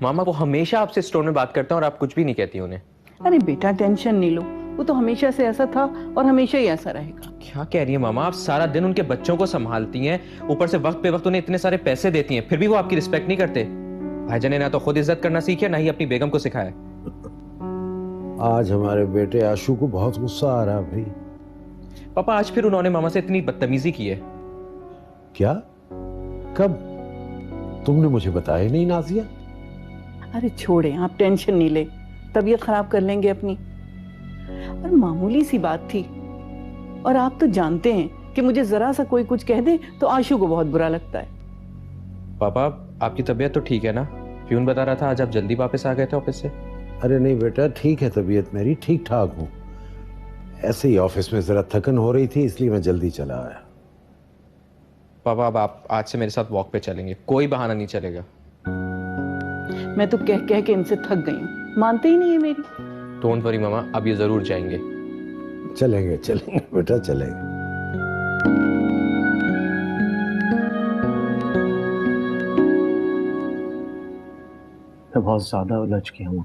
मामा वो हमेशा आपसे स्टोर में बात करते हैं और आप कुछ भी नहीं कहती उन्हें। अरे बेटा टेंशन नहीं लो, वो तो हमेशा से ऐसा था और हमेशा ही ऐसा रहेगा। क्या कह रही है मामा, आप सारा दिन उनके बच्चों को संभालती हैं, ऊपर से वक्त पे वक्त उन्हें इतने सारे पैसे देती हैं, फिर भी वो आपकी रिस्पेक्ट नहीं करते। भाईजान ने ना तो खुद इज्जत करना सीखा, ना ही अपनी बेगम को सिखाया। आज हमारे बेटे आशु को बहुत गुस्सा आ रहा है भाई। पापा आज फिर उन्होंने मामा से इतनी बदतमीजी की है। क्या? कब? तुमने मुझे बताया नहीं नाजिया। अरे छोड़े, आप टेंशन नहीं ले, तबीयत खराब कर लेंगे अपनी। और मामूली सी बात थी, और आप तो जानते हैं कि मुझे जरा सा कोई कुछ कह दे तो आशु को बहुत बुरा लगता है। पापा आपकी तबीयत तो ठीक है ना? प्यून बता रहा था आज आप जल्दी वापस आ गए थे ऑफिस से। अरे नहीं बेटा, ठीक है तबीयत मेरी, ठीक ठाक हूँ। ऐसे ही ऑफिस में जरा थकन हो रही थी, इसलिए मैं जल्दी चला आया। पापा अब आप आज से मेरे साथ वॉक पे चलेंगे, कोई बहाना नहीं चलेगा। मैं तो कह कह के इनसे थक गई हूँ, मानते ही नहीं है मेरी। डोंट वरी मामा, अब ये जरूर जाएंगे। चलेंगे चलेंगे बेटा, चलेंगे। मैं बहुत ज्यादा उलझ गया हूँ।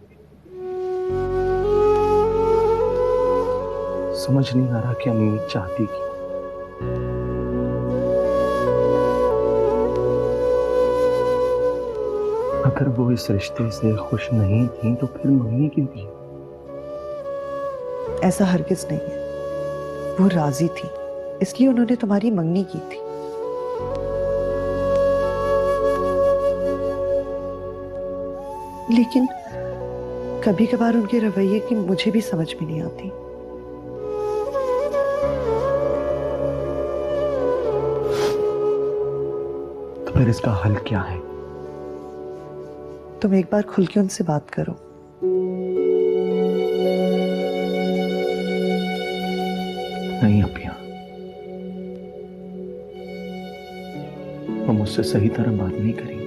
समझ नहीं आ रहा कि अम्मी चाहती की। अगर वो इस रिश्ते से खुश नहीं थी तो फिर मम्मी क्यों की? ऐसा हरगिज नहीं है, वो राजी थी इसलिए उन्होंने तुम्हारी मंगनी की थी। लेकिन कभी कभार उनके रवैये की मुझे भी समझ में नहीं आती। तो फिर इसका हल क्या है? तुम एक बार खुल के उनसे बात करो। नहीं अपिया, वो मुझसे सही तरह बात नहीं करेंगी।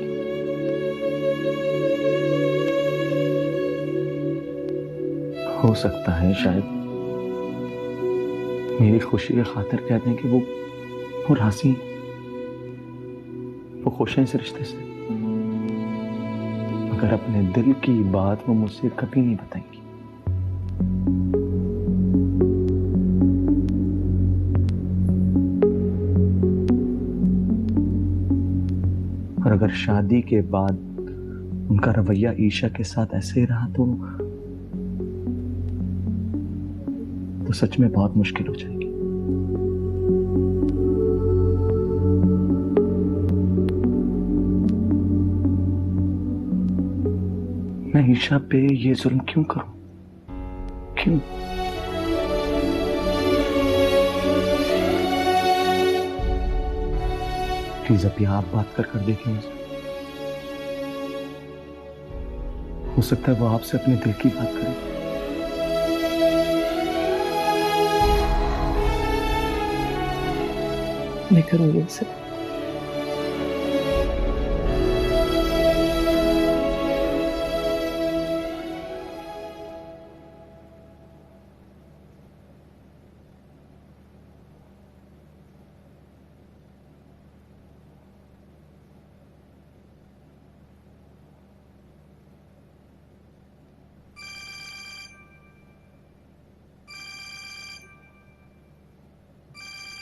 हो सकता है शायद मेरी खुशी की खातिर कहते हैं कि वो राजी, वो खुश हैं इस रिश्ते से, मगर अपने दिल की बात वो मुझसे कभी नहीं बताएंगी। और अगर शादी के बाद उनका रवैया ईशा के साथ ऐसे ही रहा तो सच में बहुत मुश्किल हो जाएगी। मैं ईशा पे ये जुल्म क्यों करूं? क्यों? प्लीज अभी आप बात कर देखें मुझे। हो सकता है वो आपसे अपने दिल की बात करें। मैं करूंगी उनसे।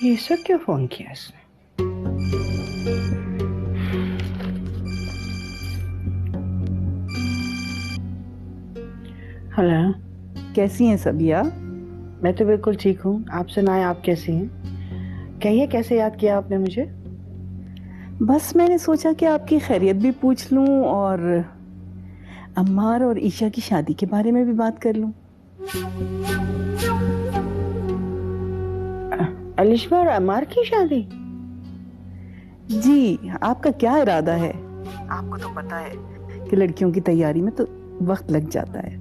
ये सब क्यों फोन किया इसने? हेलो, कैसी हैं सबिया? मैं तो बिल्कुल ठीक हूँ। आप सुनाएं, आप कैसी हैं? कहिए, कैसे याद किया आपने मुझे? बस मैंने सोचा कि आपकी खैरियत भी पूछ लूं और अम्मार और ईशा की शादी के बारे में भी बात कर लूं। अलिशा और अमार की शादी? जी, आपका क्या इरादा है? आपको तो पता है कि लड़कियों की तैयारी में तो वक्त लग जाता है।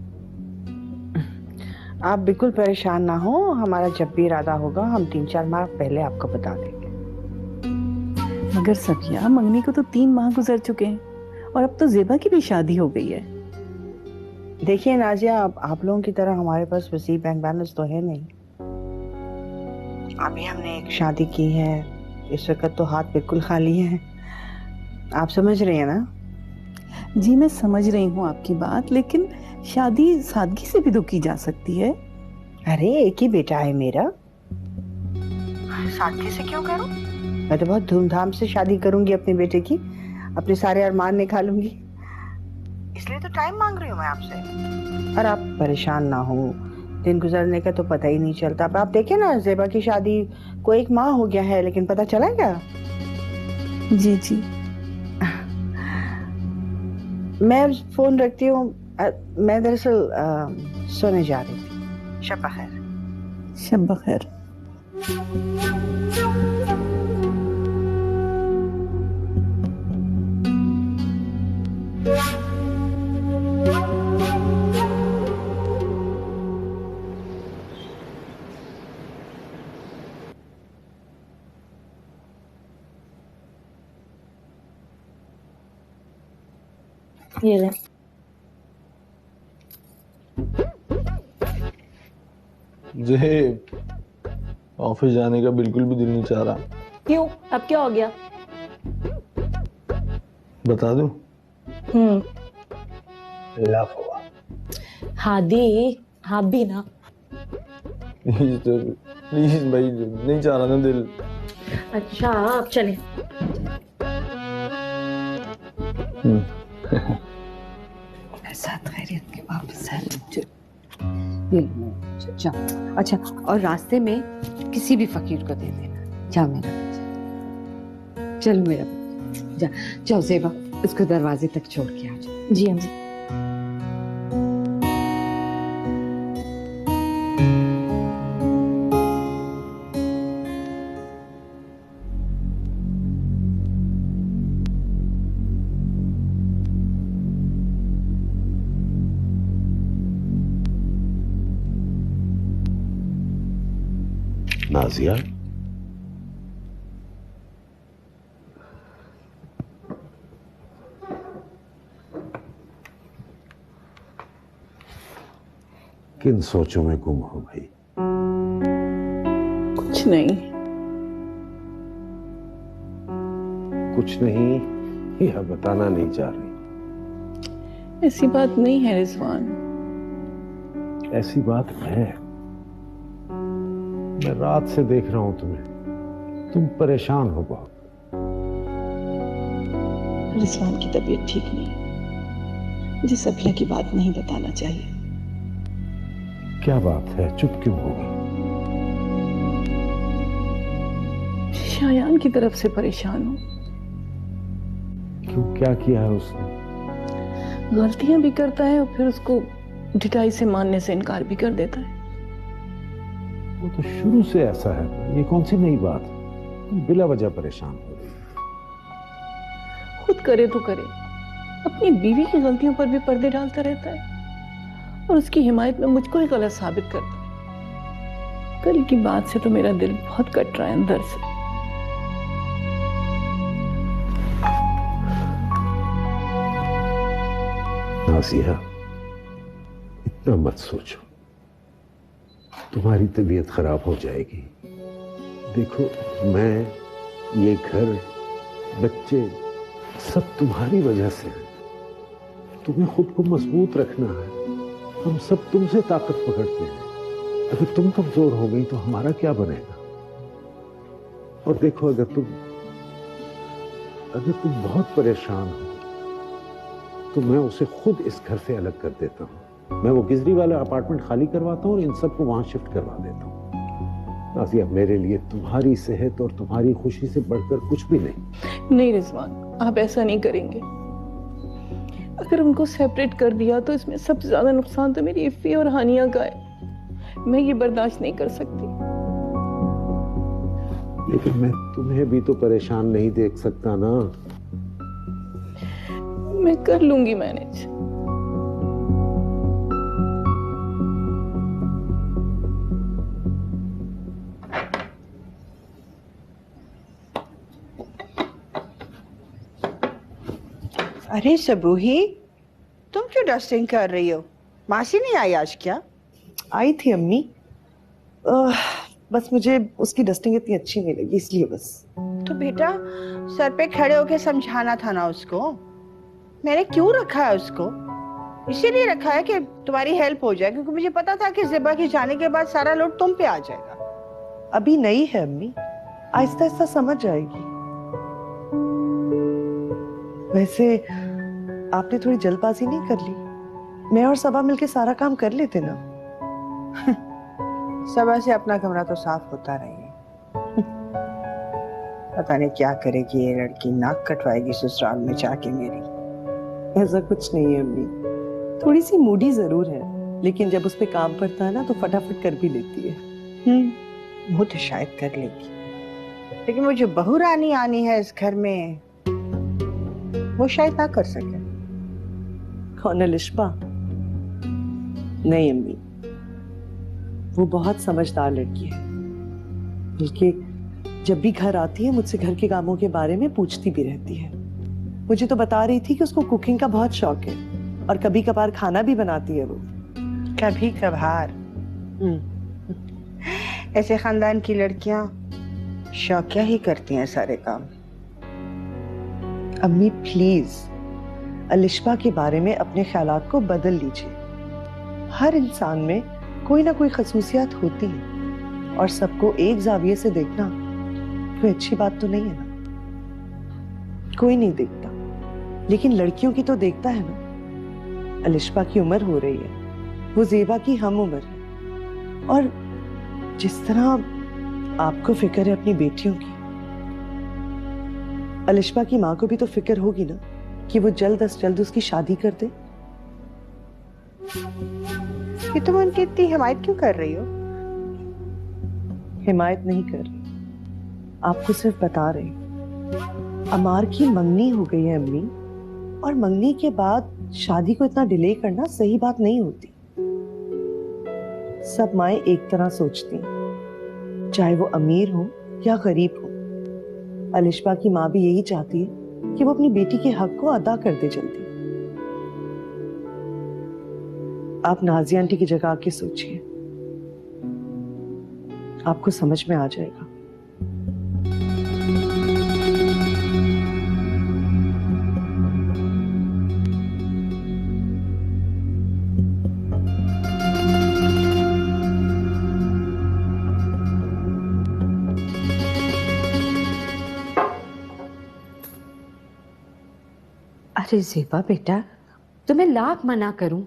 आप बिल्कुल परेशान ना हो, हमारा जब भी इरादा होगा हम 3-4 माह पहले आपको बता देंगे। मगर सबिया, मंगनी को तो 3 माह गुजर चुके हैं और अब तो जेबा की भी शादी हो गई है। देखिए नाजिया, आप लोगों की तरह हमारे पास वसी बैंक बैलेंस तो है नहीं। अभी हमने एक शादी की है, इस वक्त तो हाथ बिल्कुल खाली है। आप समझ रहे हैं ना? जी मैं समझ रही हूँ आपकी बात, लेकिन शादी सादगी से भी तो की जा सकती है। अरे एक ही बेटा है मेरा, सादगी से क्यों करूं? मैं तो बहुत धूमधाम से शादी करूंगी अपने बेटे की, अपने सारे अरमान निकालूंगी, इसलिए तो टाइम मांग रही हूँ मैं आपसे। और आप परेशान ना हो, दिन गुजरने का तो पता ही नहीं चलता। अब आप देखें ना, ज़ेबा की शादी को 1 माह हो गया है, लेकिन पता चला क्या? जी जी। मैं फोन रखती हूँ, मैं दरअसल सोने जा रही थी। शब बखैर। शब बखैर। ये ले। जेब, ऑफिस जाने का बिल्कुल भी दिल नहीं चाह रहा। क्यों, अब क्या हो गया? बता दूं? लव हुआ। हादी, हाँ भी ना। प्लीज भाई, नहीं चाह रहा ना दिल। अच्छा अब चले। साथ खैरियत के वापस आए। जाओ। अच्छा, और रास्ते में किसी भी फकीर को दे देना। जा मेरा बच्चा, चल मेरा बच्चा, जा। जाओ ज़ेबा, इसको दरवाजे तक छोड़ के आ जाओ। जी अम्मी। नाजिया, किन सोचों में गुम हो गई? कुछ नहीं। कुछ नहीं या बताना नहीं चाह रही? ऐसी बात नहीं है रिजवान। ऐसी बात है। मैं रात से देख रहा हूं तुम्हें, तुम परेशान हो बहुत। रिजवान की तबीयत ठीक नहीं है, मुझे सफिया की बात नहीं बताना चाहिए। क्या बात है, चुप क्यों हो गई? शायान की तरफ से परेशान हूँ। क्यों, क्या किया है उसने? गलतियां भी करता है और फिर उसको ढिठाई से मानने से इनकार भी कर देता है। वो तो शुरू से ऐसा है, ये कौन सी नई बात है? तुम बिला वजह परेशान हो रही। खुद करे तो करे, अपनी बीवी की गलतियों पर भी पर्दे डालता रहता है और उसकी हिमायत में मुझको ही गलत साबित करता है। कल की बात से तो मेरा दिल बहुत कट रहा है अंदर से। नाज़िया, इतना मत सोचो, तुम्हारी तबीयत खराब हो जाएगी। देखो, मैं, ये घर, बच्चे, सब तुम्हारी वजह से है। तुम्हें खुद को मजबूत रखना है। हम सब तुमसे ताकत पकड़ते हैं। अगर तुम कमजोर हो गई तो हमारा क्या बनेगा? और देखो, अगर तुम बहुत परेशान हो तो मैं उसे खुद इस घर से अलग कर देता हूँ। मैं वो गिजरी वाला अपार्टमेंट खाली करवाता हूँ और इन सबको वहां शिफ्ट करवा देता हूँ। नाज़िया, मेरे लिए तुम्हारी सेहत और तुम्हारी खुशी से बढ़कर कुछ भी नहीं। नहीं रिजवान, आप ऐसा नहीं करेंगे। अगर उनको सेपरेट कर दिया तो इसमें सबसे ज्यादा नुकसान तो मेरी इफ़ी और हानिया का है। मैं ये बर्दाश्त नहीं कर सकती। लेकिन मैं तुम्हें भी तो परेशान नहीं देख सकता ना। मैं कर लूंगी मैनेज। अरे सबूही, तुम क्यों डस्टिंग कर रही हो? मासी नहीं आई आज क्या? आई थी अम्मी, बस मुझे उसकी डस्टिंग इतनी अच्छी नहीं लगी, इसलिए बस। तो बेटा, सर पे खड़े होके समझाना था ना उसको। मैंने क्यों रखा है उसको? इसीलिए रखा है कि तुम्हारी हेल्प हो जाए, क्योंकि मुझे पता था कि ज़ेबा के जाने के बाद सारा लोड तुम पे आ जाएगा। अभी नहीं है अम्मी, आहिस्ता आहिस्ता समझ जाएगी। वैसे आपने थोड़ी जल्दबाजी नहीं कर ली? मैं और सबा मिलके सारा काम कर लेते ना। सबा से अपना कमरा तो साफ होता रही है। पता नहीं क्या करेगी ये लड़की, नाक कटवाएगी ससुराल में जाके मेरी। ऐसा कुछ नहीं है अम्मी, थोड़ी सी मूडी जरूर है, लेकिन जब उस पे काम पड़ता है ना तो फटाफट कर भी लेती है। वो तो शायद कर लेगी, लेकिन वो जो बहू रानी आनी है इस घर में, वो शायद ना कर सके। कौन है लिशबा? नहीं अम्मी, वो बहुत समझदार लड़की है, बल्कि जब भी घर आती है मुझसे घर के कामों के बारे में पूछती भी रहती है। मुझे तो बता रही थी कि उसको कुकिंग का बहुत शौक है और कभी कभार खाना भी बनाती है वो। कभी कभार। ऐसे खानदान की लड़कियां शौकिया ही करती हैं सारे काम। अम्मी प्लीज अलिशबा के बारे में अपने ख्यालात को बदल लीजिए। हर इंसान में कोई ना कोई खसूसियात होती है और सबको एक जाविये से देखना कोई अच्छी बात तो नहीं है ना। कोई नहीं देखता, लेकिन लड़कियों की तो देखता है ना। अलिशबा की उम्र हो रही है, वो ज़ेबा की हम उम्र है, और जिस तरह आपको फिक्र है अपनी बेटियों की, अलिशबा की माँ को भी तो फिक्र होगी ना कि वो जल्द अज जल्द उसकी शादी कर दे। कि तुम उनकी इतनी हिमायत क्यों कर रही हो? हिमायत नहीं कर रही, आपको सिर्फ बता रही। अमार की मंगनी हो गई है अम्मी, और मंगनी के बाद शादी को इतना डिले करना सही बात नहीं होती। सब माएं एक तरह सोचती हैं, चाहे वो अमीर हो या गरीब हो। अलिशबा की माँ भी यही चाहती है कि वो अपनी बेटी के हक को अदा कर दे जल्दी। आप नाज़िया आंटी की जगह आके सोचिए, आपको समझ में आ जाएगा। अरे ज़ेबा बेटा, तुम्हें लाख मना करूं,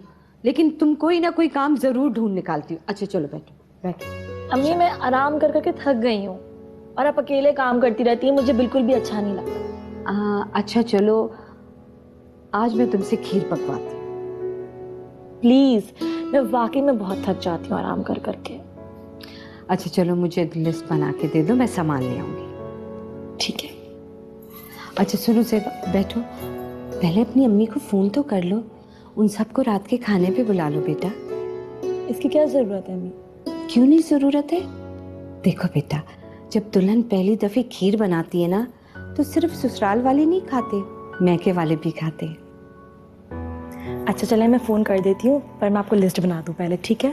लेकिन तुम कोई ना कोई काम जरूर ढूंढ निकालती हो। अच्छा चलो बैठो बैठो। अम्मी मैं आराम कर करके थक गई हूँ और आप अकेले काम करती रहती है, मुझे बिल्कुल भी अच्छा नहीं लगता। अच्छा चलो, आज मैं तुमसे खीर पकवाती हूँ। प्लीज, मैं वाकई में बहुत थक जाती हूँ आराम कर करके। अच्छा चलो, मुझे लिस्ट बना के दे दो, मैं सामान ले आऊंगी। ठीक है। अच्छा सुनो ज़ेबा, बैठो, पहले अपनी अम्मी को फोन तो कर लो, उन सबको रात के खाने पे बुला लो बेटा। इसकी क्या जरूरत है अम्मी? क्यों नहीं जरूरत है? देखो बेटा, जब दुल्हन पहली दफे खीर बनाती है ना, तो सिर्फ ससुराल वाले नहीं खाते, मैके वाले भी खाते। अच्छा चले, मैं फोन कर देती हूँ, पर मैं आपको लिस्ट बना दूँ पहले, ठीक है?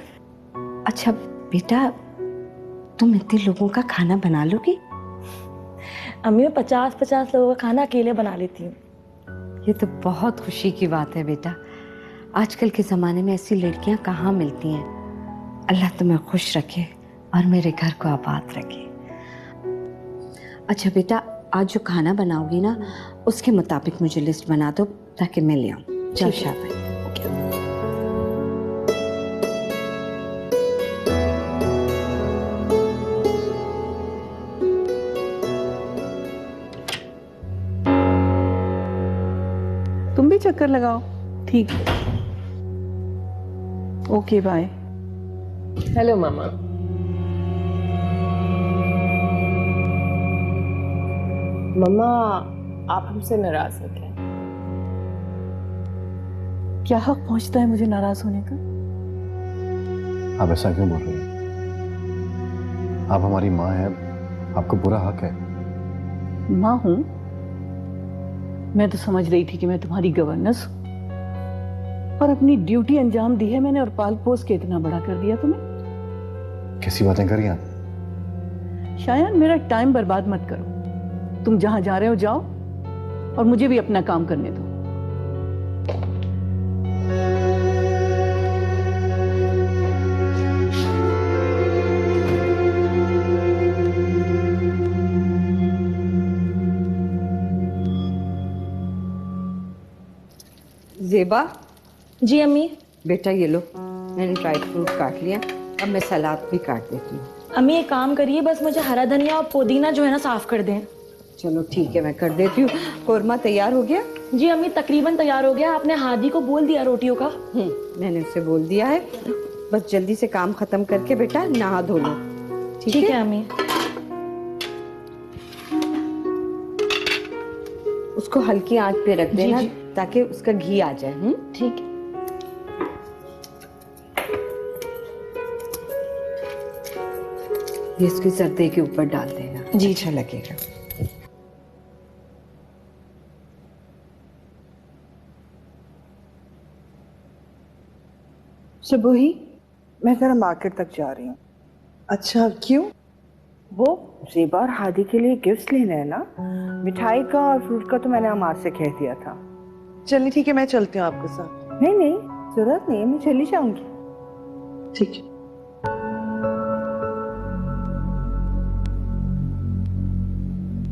अच्छा बेटा, तुम इतने लोगों का खाना बना लोगी? अम्मी मैं 50-50 लोगों का खाना अकेले बना लेती हूँ। ये तो बहुत खुशी की बात है बेटा। आजकल के ज़माने में ऐसी लड़कियां कहाँ मिलती हैं। अल्लाह तुम्हें खुश रखे और मेरे घर को आबाद रखे। अच्छा बेटा, आज जो खाना बनाओगी ना, उसके मुताबिक मुझे लिस्ट बना दो ताकि मैं ले आऊँ। चल शाबाश। तुम भी चक्कर लगाओ। ठीक है, ओके बाय। हेलो मामा। मम्मा, आप हमसे नाराज हो क्या? क्या हक पहुंचता है मुझे नाराज होने का? आप ऐसा क्यों बोल रही हैं? आप हमारी माँ हैं, आपको पूरा हक है। माँ हूं? मैं तो समझ रही थी कि मैं तुम्हारी गवर्नेंस हूं, और अपनी ड्यूटी अंजाम दी है मैंने, और पाल पोस के इतना बड़ा कर दिया तुम्हें। कैसी बातें करी आप? शायद मेरा टाइम बर्बाद मत करो। तुम जहां जा रहे हो जाओ, और मुझे भी अपना काम करने दो। जेबा, जी अम्मी। बेटा ये लो, मैंने ड्राई फ्रूट काट लिया, अब मैं सलाद भी काट देती हूँ। अम्मी एक काम करिए, बस मुझे हरा धनिया और पुदीना जो है ना साफ कर दें। चलो ठीक है, मैं कर देती हूँ। कोरमा तैयार हो गया? जी अम्मी तकरीबन तैयार हो गया। आपने हादी को बोल दिया रोटियों का? मैंने उसे बोल दिया है। बस जल्दी से काम खत्म करके बेटा नहा धो लो। ठीक है अम्मी। उसको हल्की आंच पे रख देना जी। ताकि उसका घी आ जाए। ठीक है। ये इसके सर्दे के ऊपर डाल देना। जी। अच्छा लगेगा। सुबह मैं जरा मार्केट तक जा रही हूँ। अच्छा, क्यों? वो ज़ेबा और हादी के लिए गिफ्ट्स लेने हैं ना, मिठाई का और फ्रूट का तो मैंने अमार से कह दिया था। चलिए ठीक है, मैं चलती हूँ आपके साथ। नहीं नहीं, जरूरत नहीं है, मैं चली जाऊंगी। ठीक है।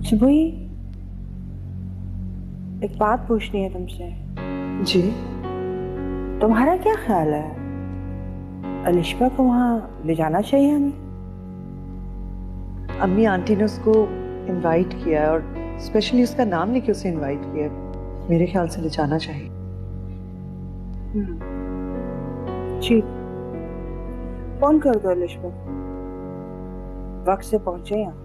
सुबह एक बात पूछनी है तुमसे। जी। तुम्हारा क्या ख्याल है, अलिश्बा को वहाँ ले जाना चाहिए हमें? अम्मी आंटी ने उसको इनवाइट किया है और स्पेशली उसका नाम लेके उसे इनवाइट किया है। मेरे ख्याल से ले जाना चाहिए। ठीक, फोन कर दो अलिश्बा, वक्त से पहुंचे यहाँ।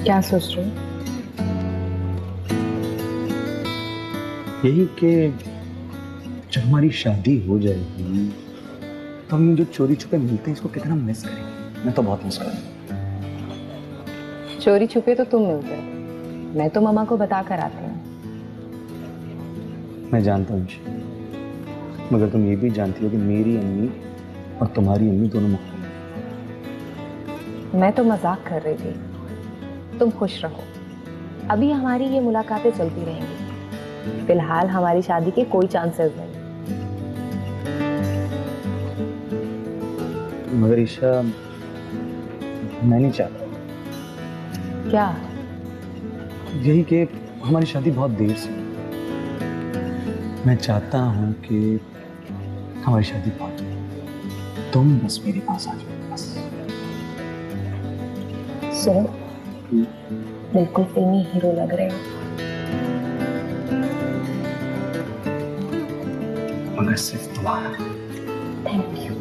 क्या सोच रहे हो? यही कि जब हमारी शादी हो जाएगी तो हम जो चोरी छुपे मिलते हैं इसको कितना मिस करेंगे। मैं तो बहुत मिस करूंगा। चोरी छुपे तो तुम मिलते हो, मैं तो मम्मा को बता कर आती हूँ। मैं जानता हूँ, मगर तुम ये भी जानती हो कि मेरी अम्मी और तुम्हारी अम्मी दोनों मुख्तलिफ हैं। मैं तो मजाक कर रही थी, तुम खुश रहो। अभी हमारी ये मुलाकातें चलती रहेंगी, फिलहाल हमारी शादी के कोई चांसेस नहीं। मगर ईशा, मैं नहीं चाहता। क्या? यही कि हमारी शादी बहुत देर से। मैं चाहता हूँ कि हमारी शादी बहुत हो, तुम बस मेरे पास आ जाओ बस। सुनो, बिल्कुल फिल्मी हीरो लग रहे हो। मगर सिर्फ तुम्हारा। Thank you.